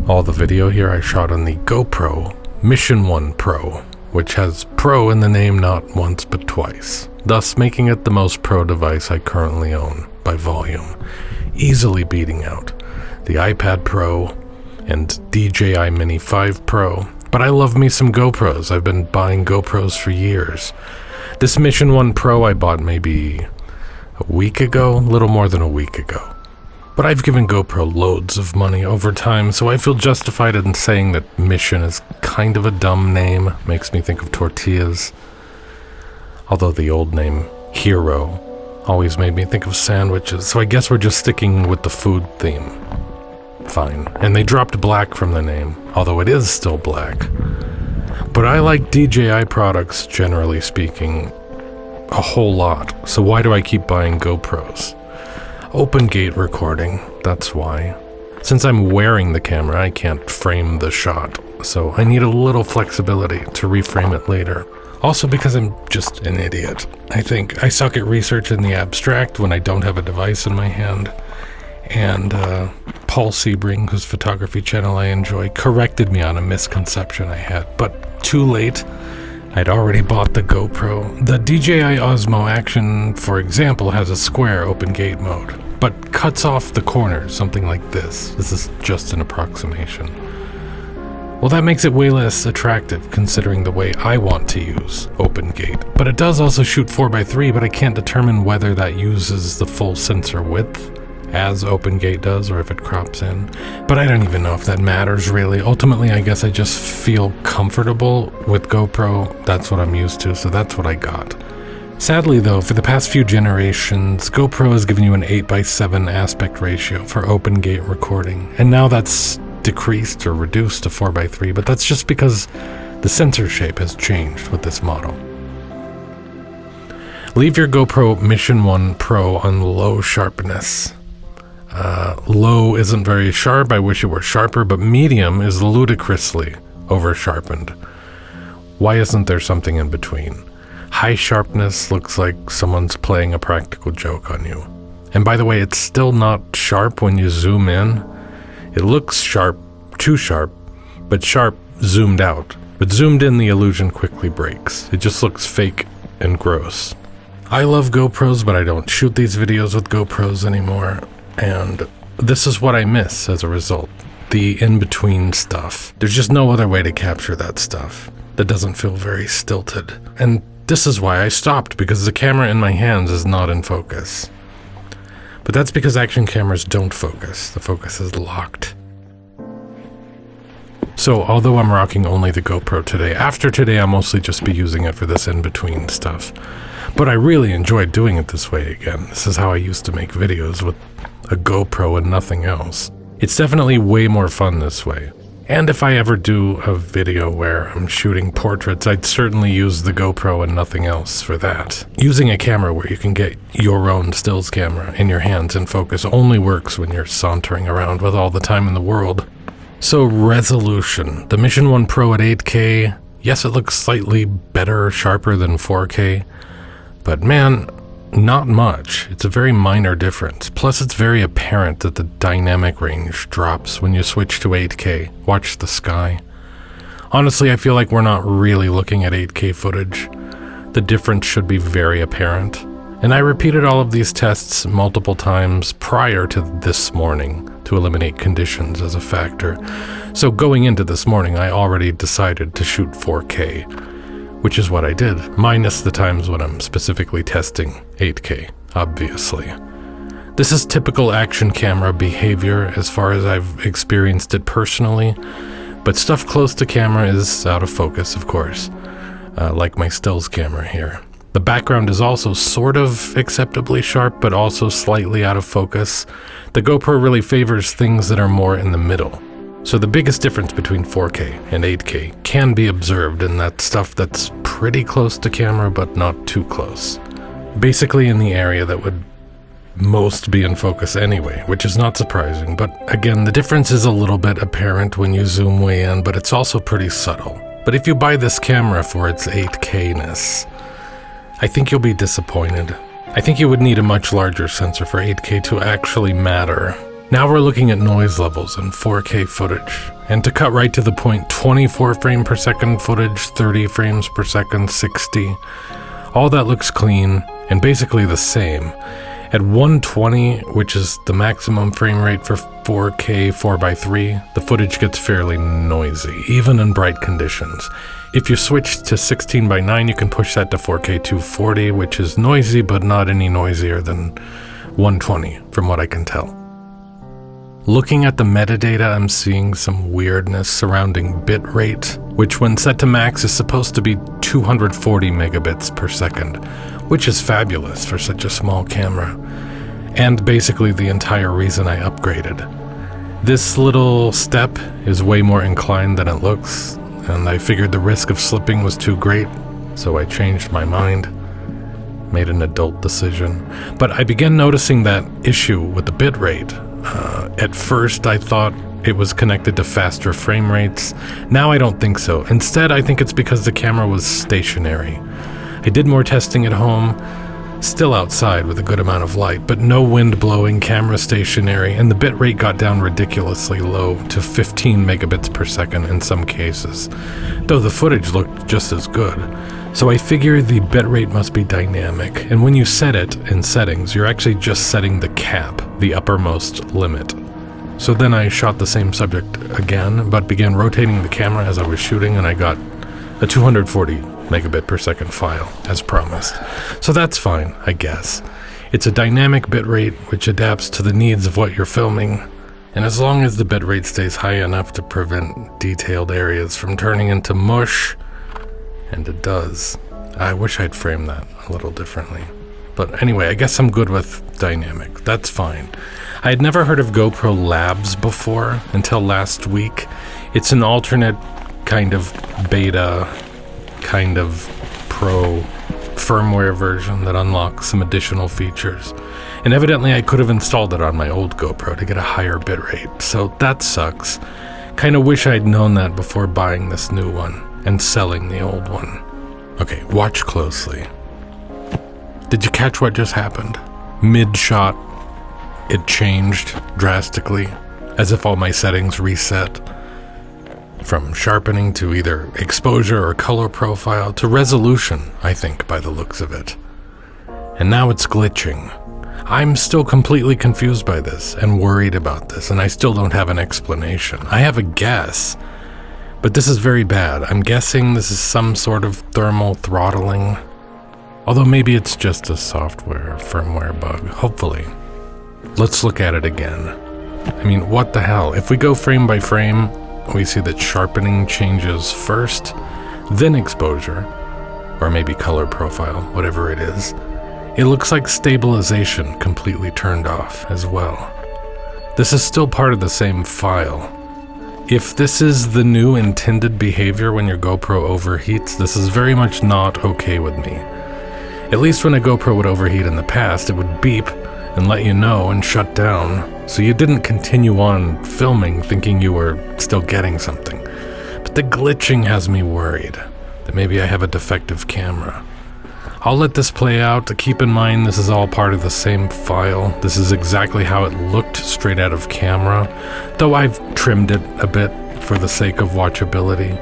All the video here I shot on the GoPro Mission 1 Pro, which has Pro in the name not once but twice, thus making it the most pro device I currently own by volume, easily beating out the iPad Pro and DJI Mini 5 Pro. But I love me some GoPros. I've been buying GoPros for years. This Mission 1 Pro I bought maybe a week ago, a little more than a week ago. But I've given GoPro loads of money over time, so I feel justified in saying that Mission is kind of a dumb name. Makes me think of tortillas. Although the old name, Hero, always made me think of sandwiches, so I guess we're just sticking with the food theme. Fine. And they dropped black from the name, although it is still black. But I like DJI products, generally speaking, a whole lot, so why do I keep buying GoPros? Open gate recording, that's why. Since I'm wearing the camera, I can't frame the shot, so I need a little flexibility to reframe it later. Also because I'm just an idiot. I think I suck at research in the abstract when I don't have a device in my hand. And Paul Sebring, whose photography channel I enjoy, corrected me on a misconception I had, but too late. I'd already bought the GoPro. The DJI Osmo Action, for example, has a square open gate mode, but cuts off the corners, something like this. This is just an approximation. Well, that makes it way less attractive considering the way I want to use open gate. But it does also shoot 4x3, but I can't determine whether that uses the full sensor width as open gate does, or if it crops in. But I don't even know if that matters really. Ultimately, I guess I just feel comfortable with GoPro. That's what I'm used to, so that's what I got. Sadly though, for the past few generations, GoPro has given you an 8:7 aspect ratio for open gate recording, and now that's decreased or reduced to 4:3, but that's just because the sensor shape has changed with this model. Leave your GoPro Mission 1 Pro on low sharpness. Low isn't very sharp, I wish it were sharper, but medium is ludicrously over-sharpened. Why isn't there something in between? High sharpness looks like someone's playing a practical joke on you. And by the way, it's still not sharp when you zoom in. It looks sharp, too sharp, but sharp zoomed out. But zoomed in, the illusion quickly breaks. It just looks fake and gross. I love GoPros, but I don't shoot these videos with GoPros anymore. And this is what I miss as a result. The in-between stuff. There's just no other way to capture that stuff. That doesn't feel very stilted. And this is why I stopped, because the camera in my hands is not in focus. But that's because action cameras don't focus. The focus is locked. So, although I'm rocking only the GoPro today, after today I'll mostly just be using it for this in-between stuff. But I really enjoyed doing it this way again. This is how I used to make videos, with a GoPro and nothing else. It's definitely way more fun this way. And if I ever do a video where I'm shooting portraits, I'd certainly use the GoPro and nothing else for that. Using a camera where you can get your own stills camera in your hands and focus only works when you're sauntering around with all the time in the world. So resolution. The Mission 1 Pro at 8K, yes, it looks slightly better, sharper than 4K, but man, not much. It's a very minor difference. Plus, it's very apparent that the dynamic range drops when you switch to 8K. Watch the sky. Honestly, I feel like we're not really looking at 8K footage. The difference should be very apparent. And I repeated all of these tests multiple times prior to this morning to eliminate conditions as a factor. So going into this morning, I already decided to shoot 4K. Which is what I did, minus the times when I'm specifically testing 8K, obviously. This is typical action camera behavior as far as I've experienced it personally, but stuff close to camera is out of focus, of course, like my stills camera here. The background is also sort of acceptably sharp, but also slightly out of focus. The GoPro really favors things that are more in the middle. So the biggest difference between 4K and 8K can be observed in that stuff that's pretty close to camera but not too close. Basically in the area that would most be in focus anyway, which is not surprising, but again, the difference is a little bit apparent when you zoom way in, but it's also pretty subtle. But if you buy this camera for its 8K-ness, I think you'll be disappointed. I think you would need a much larger sensor for 8K to actually matter. Now we're looking at noise levels in 4K footage, and to cut right to the point, 24 frame per second footage, 30 frames per second, 60. All that looks clean and basically the same. At 120, which is the maximum frame rate for 4K 4x3, the footage gets fairly noisy, even in bright conditions. If you switch to 16:9, you can push that to 4K 240, which is noisy but not any noisier than 120, from what I can tell. Looking at the metadata, I'm seeing some weirdness surrounding bitrate, which when set to max is supposed to be 240 megabits per second, which is fabulous for such a small camera, and basically the entire reason I upgraded. This little step is way more inclined than it looks, and I figured the risk of slipping was too great, so I changed my mind, made an adult decision. But I began noticing that issue with the bitrate. At first I thought it was connected to faster frame rates. Now I don't think so. Instead, I think it's because the camera was stationary. I did more testing at home, still outside with a good amount of light, but no wind blowing, camera stationary, and the bitrate got down ridiculously low to 15 megabits per second in some cases, though the footage looked just as good. So I figure the bitrate must be dynamic, and when you set it in settings, you're actually just setting the cap, the uppermost limit. So then I shot the same subject again, but began rotating the camera as I was shooting, and I got a 240 megabit per second file, as promised. So that's fine, I guess. It's a dynamic bitrate which adapts to the needs of what you're filming, and as long as the bitrate stays high enough to prevent detailed areas from turning into mush, and it does. I wish I'd framed that a little differently. But anyway, I guess I'm good with dynamic. That's fine. I had never heard of GoPro Labs before until last week. It's an alternate kind of beta, kind of pro firmware version that unlocks some additional features. And evidently I could have installed it on my old GoPro to get a higher bitrate. So that sucks. Kinda wish I'd known that before buying this new one and selling the old one. Okay, watch closely. Did you catch what just happened? Mid-shot, it changed drastically, as if all my settings reset. From sharpening to either exposure or color profile to resolution, I think, by the looks of it. And now it's glitching. I'm still completely confused by this and worried about this, and I still don't have an explanation. I have a guess, but this is very bad. I'm guessing this is some sort of thermal throttling. Although maybe it's just a software firmware bug, hopefully. Let's look at it again. I mean, what the hell? If we go frame by frame, we see that sharpening changes first, then exposure, or maybe color profile, whatever it is. It looks like stabilization completely turned off as well. This is still part of the same file. If this is the new intended behavior when your GoPro overheats, this is very much not okay with me. At least when a GoPro would overheat in the past, it would beep and let you know and shut down, so you didn't continue on filming thinking you were still getting something. But the glitching has me worried that maybe I have a defective camera. I'll let this play out. To keep in mind, this is all part of the same file. This is exactly how it looked straight out of camera, though I've trimmed it a bit for the sake of watchability.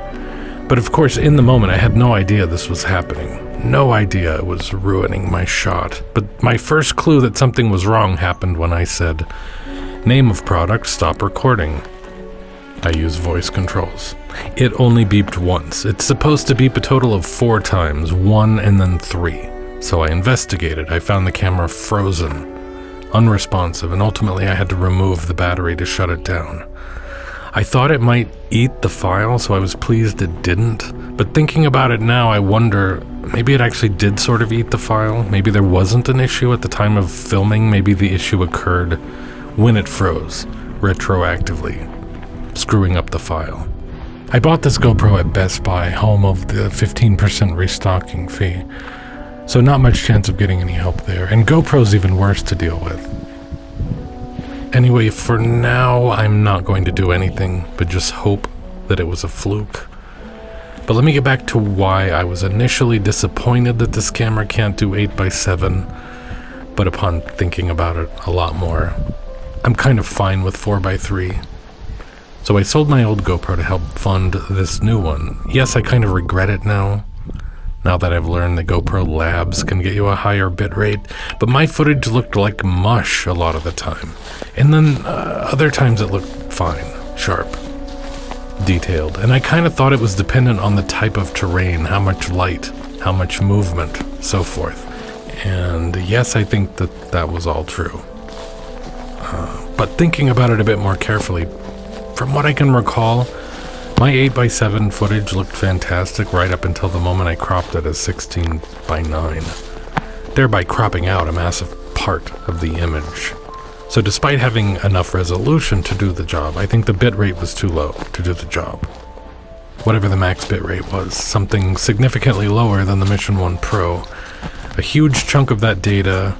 But of course, in the moment, I had no idea this was happening. No idea it was ruining my shot. But my first clue that something was wrong happened when I said, "Name of product, stop recording." I use voice controls. It only beeped once. It's supposed to beep a total of 4 times, 1 and then 3. So I investigated. I found the camera frozen, unresponsive, and ultimately I had to remove the battery to shut it down. I thought it might eat the file, so I was pleased it didn't. But thinking about it now, I wonder, maybe it actually did sort of eat the file. Maybe there wasn't an issue at the time of filming. Maybe the issue occurred when it froze, retroactively, screwing up the file. I bought this GoPro at Best Buy, home of the 15% restocking fee, so not much chance of getting any help there, and GoPro's even worse to deal with. Anyway, for now, I'm not going to do anything but just hope that it was a fluke. But let me get back to why I was initially disappointed that this camera can't do 8x7, but upon thinking about it a lot more, I'm kind of fine with 4x3. So I sold my old GoPro to help fund this new one. Yes, I kind of regret it now that I've learned that GoPro Labs can get you a higher bitrate, but my footage looked like mush a lot of the time. And then other times it looked fine, sharp, detailed. And I kind of thought it was dependent on the type of terrain, how much light, how much movement, so forth. And yes, I think that was all true. But thinking about it a bit more carefully, from what I can recall, my 8x7 footage looked fantastic right up until the moment I cropped it as 16:9, thereby cropping out a massive part of the image. So despite having enough resolution to do the job, I think the bitrate was too low to do the job. Whatever the max bitrate was, something significantly lower than the Mission 1 Pro. A huge chunk of that data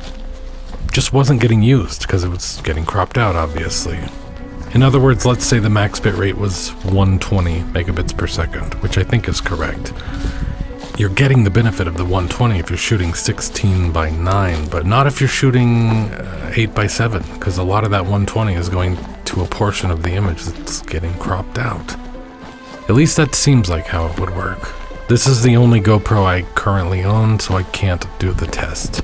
just wasn't getting used because it was getting cropped out, obviously. In other words, let's say the max bitrate was 120 megabits per second, which I think is correct. You're getting the benefit of the 120 if you're shooting 16:9, but not if you're shooting 8x7, because a lot of that 120 is going to a portion of the image that's getting cropped out. At least that seems like how it would work. This is the only GoPro I currently own, so I can't do the test.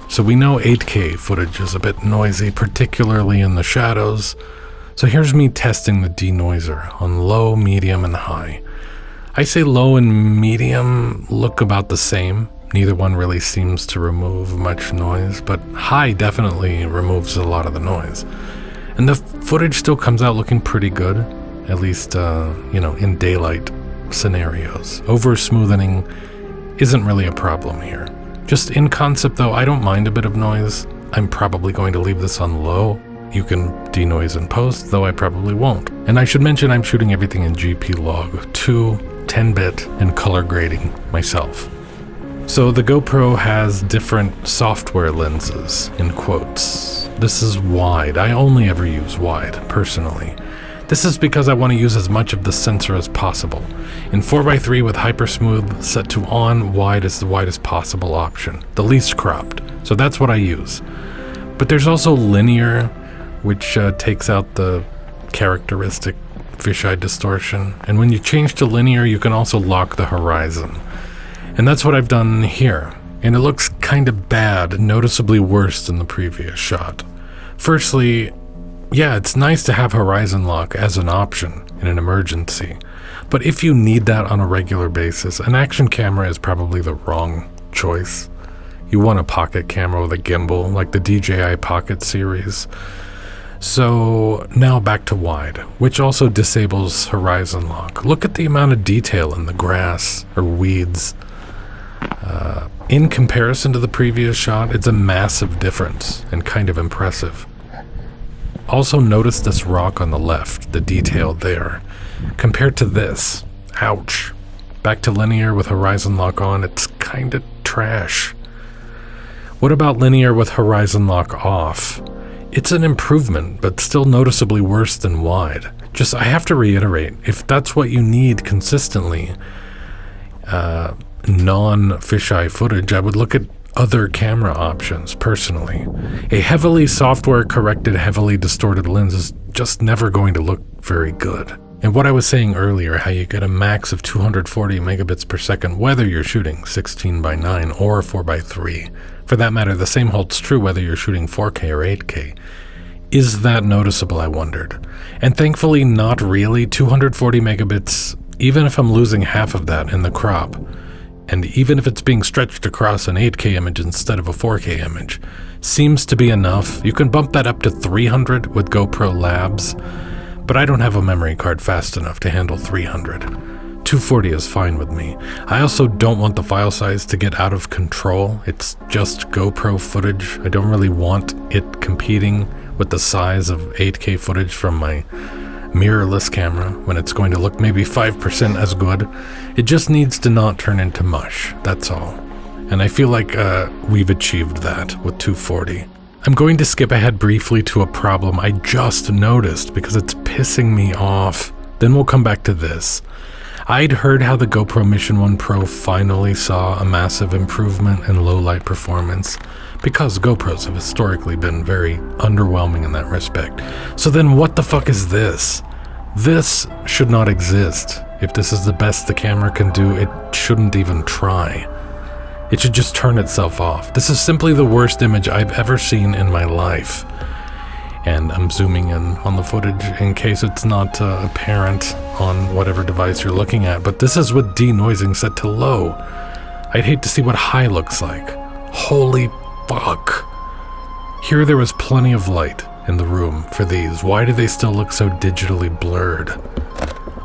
So we know 8K footage is a bit noisy, particularly in the shadows. So here's me testing the denoiser on low, medium, and high. I say low and medium look about the same. Neither one really seems to remove much noise, but high definitely removes a lot of the noise. And the footage still comes out looking pretty good, at least, in daylight scenarios. Over smoothing isn't really a problem here. Just in concept though, I don't mind a bit of noise. I'm probably going to leave this on low. You can denoise in post, though I probably won't. And I should mention I'm shooting everything in GP Log 2, 10-bit, and color grading myself. So the GoPro has different software lenses, in quotes. This is wide. I only ever use wide, personally. This is because I want to use as much of the sensor as possible. In 4x3 with Hypersmooth set to on, wide is the widest possible option, the least cropped. So that's what I use. But there's also linear, which takes out the characteristic fisheye distortion. And when you change to linear, you can also lock the horizon. And that's what I've done here. And it looks kind of bad, noticeably worse than the previous shot. Firstly, yeah, it's nice to have horizon lock as an option in an emergency. But if you need that on a regular basis, an action camera is probably the wrong choice. You want a pocket camera with a gimbal, like the DJI Pocket series. So now back to wide, which also disables horizon lock. Look at the amount of detail in the grass or weeds. In comparison to the previous shot, it's a massive difference and kind of impressive. Also notice this rock on the left, the detail there. Compared to this, ouch. Back to linear with horizon lock on, it's kind of trash. What about linear with horizon lock off? It's an improvement, but still noticeably worse than wide. Just, I have to reiterate, if that's what you need consistently, non-fisheye footage, I would look at other camera options, personally. A heavily software-corrected, heavily distorted lens is just never going to look very good. And what I was saying earlier, how you get a max of 240 megabits per second, whether you're shooting 16:9 or 4:3. For that matter, the same holds true whether you're shooting 4K or 8K. Is that noticeable, I wondered? And thankfully, not really. 240 megabits, even if I'm losing half of that in the crop, and even if it's being stretched across an 8K image instead of a 4K image, seems to be enough. You can bump that up to 300 with GoPro Labs, but I don't have a memory card fast enough to handle 300. 240 is fine with me. I also don't want the file size to get out of control. It's just GoPro footage. I don't really want it competing with the size of 8K footage from my mirrorless camera when it's going to look maybe 5% as good. It just needs to not turn into mush, that's all. And I feel like we've achieved that with 240. I'm going to skip ahead briefly to a problem I just noticed because it's pissing me off. Then we'll come back to this. I'd heard how the GoPro Mission 1 Pro finally saw a massive improvement in low light performance, because GoPros have historically been very underwhelming in that respect. So then what the fuck is this? This should not exist. If this is the best the camera can do, it shouldn't even try. It should just turn itself off. This is simply the worst image I've ever seen in my life. And I'm zooming in on the footage in case it's not apparent on whatever device you're looking at, but this is with denoising set to low. I'd hate to see what high looks like. Holy fuck. Here there was plenty of light in the room for these. Why do they still look so digitally blurred?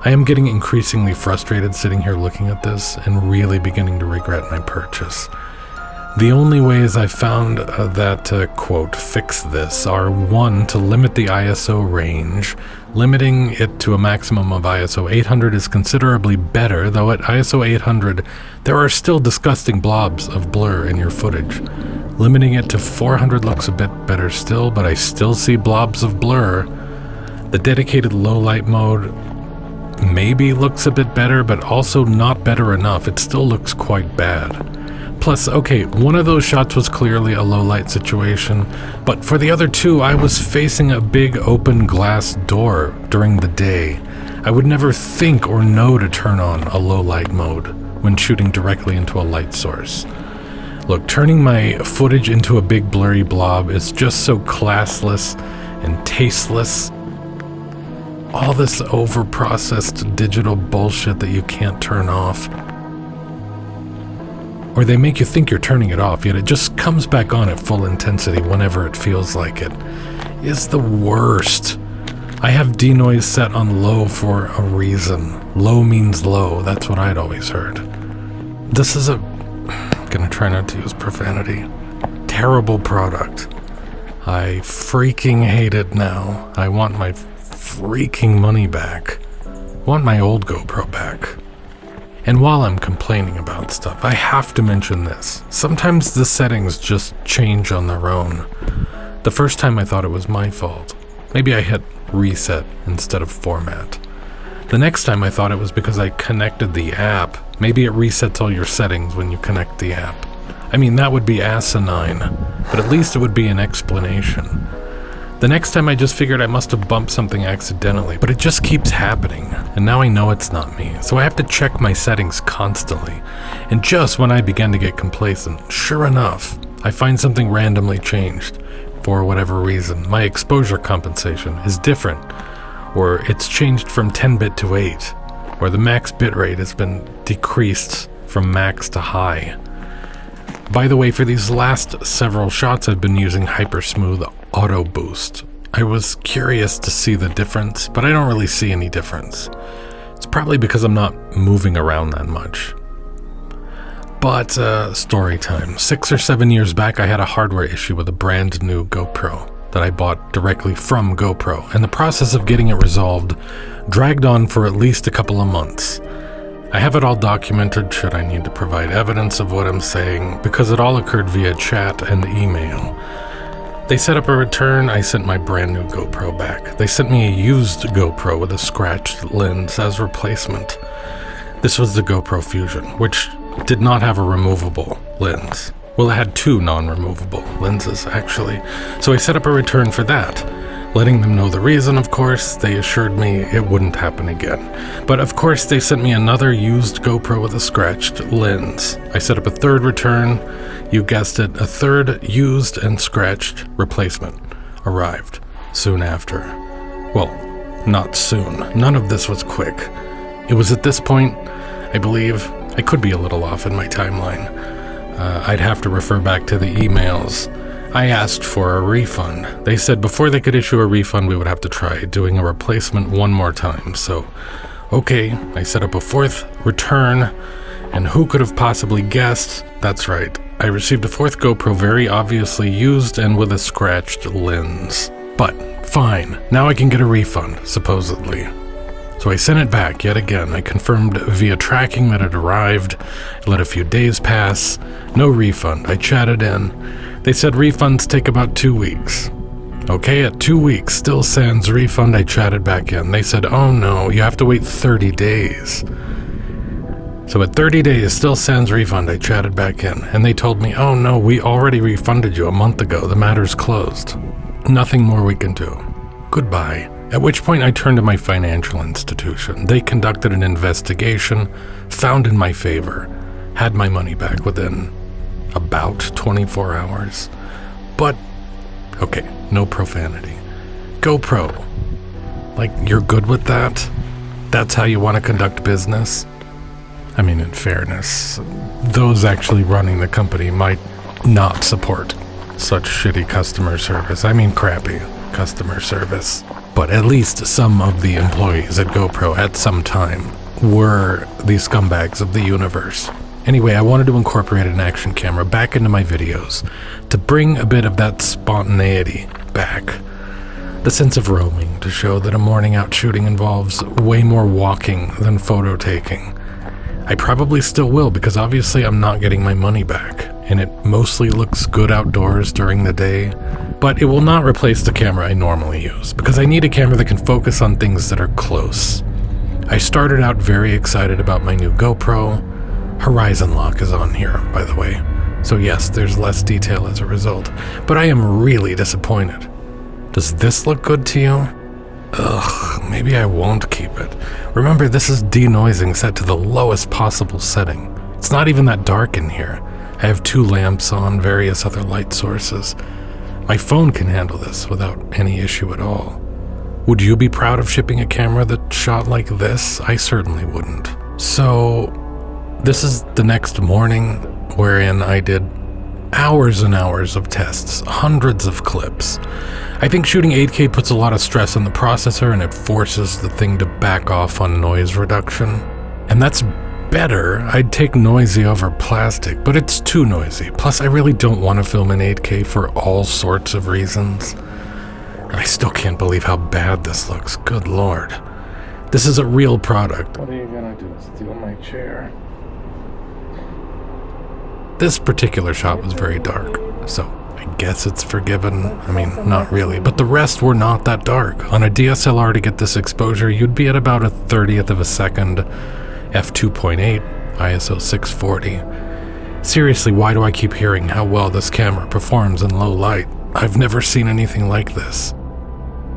I am getting increasingly frustrated sitting here looking at this and really beginning to regret my purchase. The only ways I found that quote, fix this are 1, to limit the ISO range. Limiting it to a maximum of ISO 800 is considerably better, though at ISO 800 there are still disgusting blobs of blur in your footage. Limiting it to 400 looks a bit better still, but I still see blobs of blur. The dedicated low light mode maybe looks a bit better, but also not better enough. It still looks quite bad. Plus, okay, one of those shots was clearly a low light situation, but for the other two, I was facing a big open glass door during the day. I would never think or know to turn on a low light mode when shooting directly into a light source. Look, turning my footage into a big blurry blob is just so classless and tasteless. All this over-processed digital bullshit that you can't turn off. Or they make you think you're turning it off, yet it just comes back on at full intensity whenever it feels like it. It's the worst. I have denoise set on low for a reason. Low means low, that's what I'd always heard. This is I'm gonna try not to use profanity. Terrible product. I freaking hate it now. I want my freaking money back. I want my old GoPro back. And while I'm complaining about stuff, I have to mention this. Sometimes the settings just change on their own. The first time I thought it was my fault. Maybe I hit reset instead of format. The next time I thought it was because I connected the app. Maybe it resets all your settings when you connect the app. I mean, that would be asinine, but at least it would be an explanation. The next time I just figured I must have bumped something accidentally, but it just keeps happening, and now I know it's not me, so I have to check my settings constantly. And just when I began to get complacent, sure enough, I find something randomly changed. For whatever reason, my exposure compensation is different, or it's changed from 10-bit to 8, or the max bitrate has been decreased from max to high. By the way, for these last several shots I've been using Hypersmooth Auto Boost. I was curious to see the difference, but I don't really see any difference. It's probably because I'm not moving around that much. But, story time. 6 or 7 years back, I had a hardware issue with a brand new GoPro that I bought directly from GoPro, and the process of getting it resolved dragged on for at least a couple of months. I have it all documented should I need to provide evidence of what I'm saying, because it all occurred via chat and email. They set up a return, I sent my brand new GoPro back. They sent me a used GoPro with a scratched lens as replacement. This was the GoPro Fusion, which did not have a removable lens. Well, it had 2 non-removable lenses, actually. So I set up a return for that. Letting them know the reason, of course. They assured me it wouldn't happen again. But of course, they sent me another used GoPro with a scratched lens. I set up a third return. You guessed it, a third used and scratched replacement arrived soon after. Well, not soon. None of this was quick. It was at this point, I believe, I could be a little off in my timeline. I'd have to refer back to the emails. I asked for a refund. They said before they could issue a refund, we would have to try doing a replacement one more time. So, okay, I set up a 4th return, and who could have possibly guessed? That's right, I received a 4th GoPro very obviously used and with a scratched lens. But, fine, now I can get a refund, supposedly. So I sent it back yet again. I confirmed via tracking that it arrived. I let a few days pass. No refund. I chatted in. They said refunds take about 2 weeks. Okay, at 2 weeks, still sans refund. I chatted back in. They said, oh no, you have to wait 30 days. So at 30 days, still sans refund, I chatted back in, and they told me, oh no, we already refunded you a month ago, the matter's closed. Nothing more we can do. Goodbye. At which point I turned to my financial institution. They conducted an investigation, found in my favor, had my money back within about 24 hours. But, okay, no profanity. GoPro. Like, you're good with that? That's how you want to conduct business? I mean, in fairness, those actually running the company might not support such shitty customer service. I mean, crappy customer service. But at least some of the employees at GoPro at some time were the scumbags of the universe. Anyway, I wanted to incorporate an action camera back into my videos to bring a bit of that spontaneity back. The sense of roaming, to show that a morning out shooting involves way more walking than photo taking. I probably still will, because obviously I'm not getting my money back, and it mostly looks good outdoors during the day, but it will not replace the camera I normally use, because I need a camera that can focus on things that are close. I started out very excited about my new GoPro. Horizon lock is on here, by the way, so yes, there's less detail as a result, but I am really disappointed. Does this look good to you? Ugh, maybe I won't keep it. Remember, this is denoising set to the lowest possible setting. It's not even that dark in here. I have 2 lamps on, various other light sources. My phone can handle this without any issue at all. Would you be proud of shipping a camera that shot like this? I certainly wouldn't. So, this is the next morning, wherein I did hours and hours of tests, hundreds of clips. I think shooting 8K puts a lot of stress on the processor, and it forces the thing to back off on noise reduction. And that's better. I'd take noisy over plastic, but it's too noisy. Plus, I really don't want to film in 8K for all sorts of reasons. I still can't believe how bad this looks. Good lord. This is a real product. What are you gonna do? Steal my chair? This particular shot was very dark, so I guess it's forgiven. I mean, not really, but the rest were not that dark. On a DSLR to get this exposure, you'd be at about a 30th of a second, f2.8, ISO 640. Seriously, why do I keep hearing how well this camera performs in low light? I've never seen anything like this.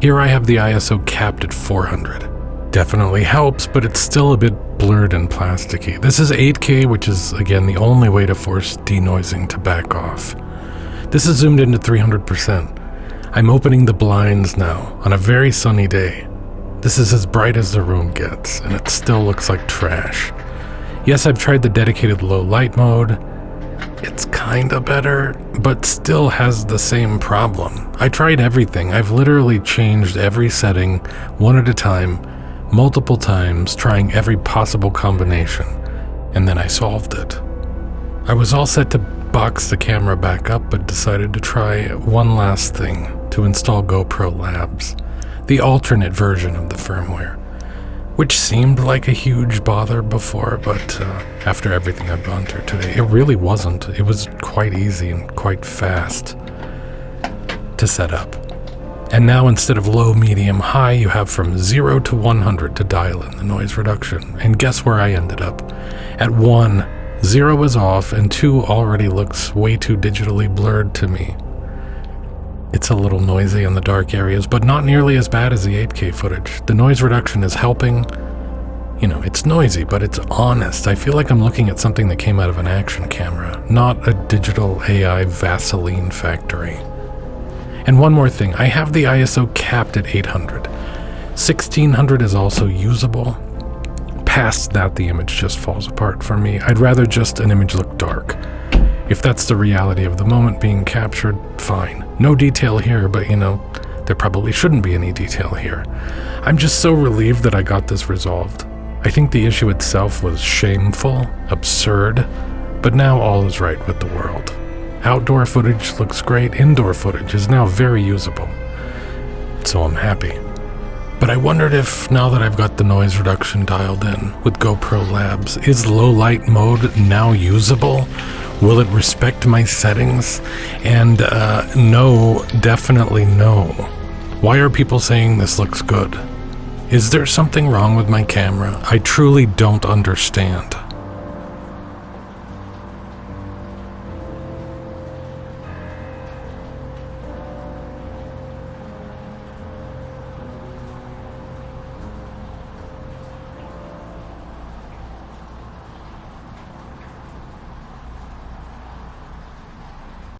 Here I have the ISO capped at 400. Definitely helps, but it's still a bit blurred and plasticky. This is 8K, which is, again, the only way to force denoising to back off. This is zoomed into 300%. I'm opening the blinds now, on a very sunny day. This is as bright as the room gets, and it still looks like trash. Yes, I've tried the dedicated low light mode. It's kinda better, but still has the same problem. I tried everything. I've literally changed every setting, one at a time, multiple times, trying every possible combination, and then I solved it. I was all set to box the camera back up, but decided to try one last thing, to install GoPro Labs, the alternate version of the firmware, which seemed like a huge bother before, but after everything I've gone through today, it really wasn't. It was quite easy and quite fast to set up. And now instead of low, medium, high, you have from 0 to 100 to dial in the noise reduction. And guess where I ended up? At 1, 0 is off, and 2 already looks way too digitally blurred to me. It's a little noisy in the dark areas, but not nearly as bad as the 8K footage. The noise reduction is helping. You know, it's noisy, but it's honest. I feel like I'm looking at something that came out of an action camera, not a digital AI Vaseline factory. And one more thing, I have the ISO capped at 800. 1600 is also usable. Past that, the image just falls apart for me. I'd rather just an image look dark. If that's the reality of the moment being captured, fine. No detail here, but you know, there probably shouldn't be any detail here. I'm just so relieved that I got this resolved. I think the issue itself was shameful, absurd, but now all is right with the world. Outdoor footage looks great, indoor footage is now very usable. So I'm happy. But I wondered if, now that I've got the noise reduction dialed in with GoPro Labs, is low light mode now usable? Will it respect my settings? And no, definitely no. Why are people saying this looks good? Is there something wrong with my camera? I truly don't understand.